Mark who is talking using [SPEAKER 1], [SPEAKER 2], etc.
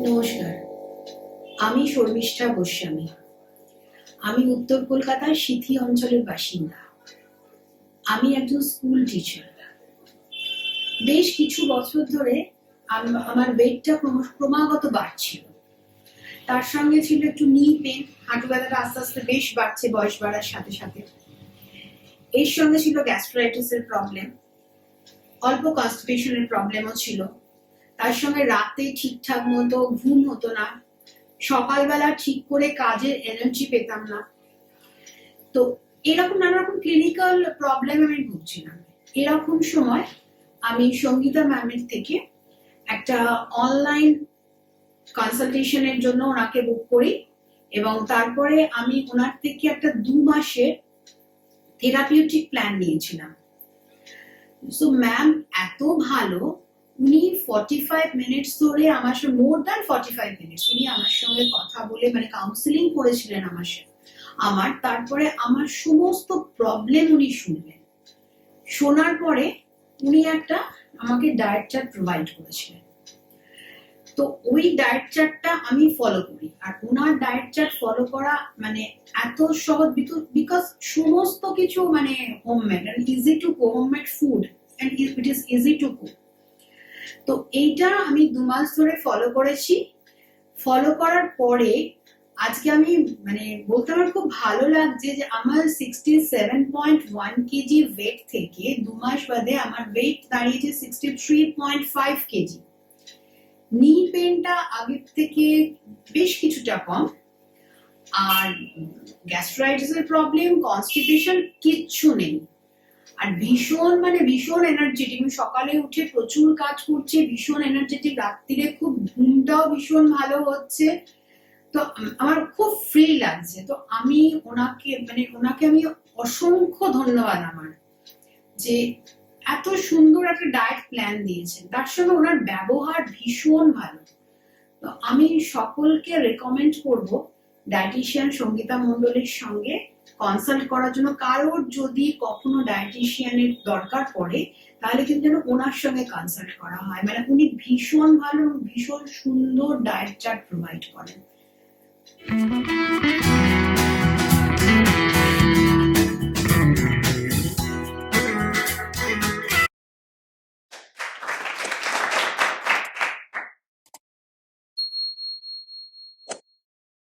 [SPEAKER 1] নমস্কার, আমি শর্মিষ্ঠা গোস্বামী। আমি উত্তর কলকাতার সিথি অঞ্চলের বাসিন্দা। আমি একজন স্কুল টিচার। বেশ কিছু বছর ধরে আমার ওয়েটটা ক্রমাগত বাড়ছিল। তার সঙ্গে ছিল একটু নি পেন, হাঁটু ব্যথাটা আস্তে আস্তে বেশ বাড়ছে বয়স বাড়ার সাথে সাথে। এর সঙ্গে ছিল গ্যাস্ট্রাইটিসের প্রবলেম, অল্প কনস্টিপেশনের প্রবলেমও ছিল। তার সঙ্গে রাতে ঠিকঠাক মতো ঘুম হতো না, সকালবেলা ঠিক করে কাজের এনার্জি পেতাম না। তো এরকম নানা রকম ক্লিনিক্যাল প্রবলেম আমি ভুগছিলাম। এরকম সময় আমি সঙ্গীতা ম্যামের থেকে একটা অনলাইন কনসালটেশনের জন্য ওনাকে বুক করি এবং তারপরে আমি ওনার থেকে একটা 2 মাসের থেরাপিউটিক প্ল্যান নিয়েছিলাম। সো ম্যাম এত ভালো, উনি 45 মিনিটস ধরে আমার সঙ্গে, মোর দ্যান 45 মিনিটস উনি আমার সঙ্গে কথা বলে মানে কাউন্সিলিং করেছিলেন আমার সাথে। তারপরে আমার সমস্ত প্রবলেম উনি শুনলেন। শোনার পরে উনি একটা আমাকে ডায়েট চার্ট প্রোভাইড করেছিলেন। তো ওই ডায়েট চার্টটা আমি ফলো করি। আর ওনার ডায়েট চার্ট ফলো করা মানে এত সহজ, বিকজ সমস্ত কিছু মানে homemade and easy to cook, homemade food and it is easy to cook. তো এইটা আমি 2 মাস ধরে ফলো করেছি। ফলো করার পরে আজকে আমি মানে বলতে আমার খুব ভালো লাগছে যে আমার 67.1 কেজি ওয়েট থেকে 2 মাস বাদে আমার ওয়েট দাঁড়িয়েছে 63.5 কেজি। নি পেনটা আগের থেকে বেশ কিছুটা কম, আর গ্যাস্ট্রাইটিসের প্রবলেম, কনস্টিপেশন কিচ্ছু নেই। আর ভীষণ এনার্জেটিক। সকালে উঠে প্রচুর কাজ করছে, ভীষণ এনার্জেটিক। রাত্রিরে খুব ঘুমটাও ভীষণ ভালো হচ্ছে। তো আমার খুব ফ্রি লাগছে। তো আমি ওনাকে আমি অসংখ্য ধন্যবাদ আমার, যে এত সুন্দর একটা ডায়েট প্ল্যান দিয়েছেন। তার সঙ্গে ওনার ব্যবহার ভীষণ ভালো। তো আমি সকলকে রেকমেন্ড করব ডায়েটিশিয়ান সঙ্গীতা মণ্ডলের সঙ্গে কনসাল্ট করার জন্য। কারোর যদি কখনো ডায়েটিশিয়ানের দরকার পড়ে তাহলে কিন্তু যেন ওনার সঙ্গে কনসাল্ট করা হয়। মানে উনি ভীষণ ভালো, ভীষণ সুন্দর ডায়েট চার্ট প্রোভাইড করেন।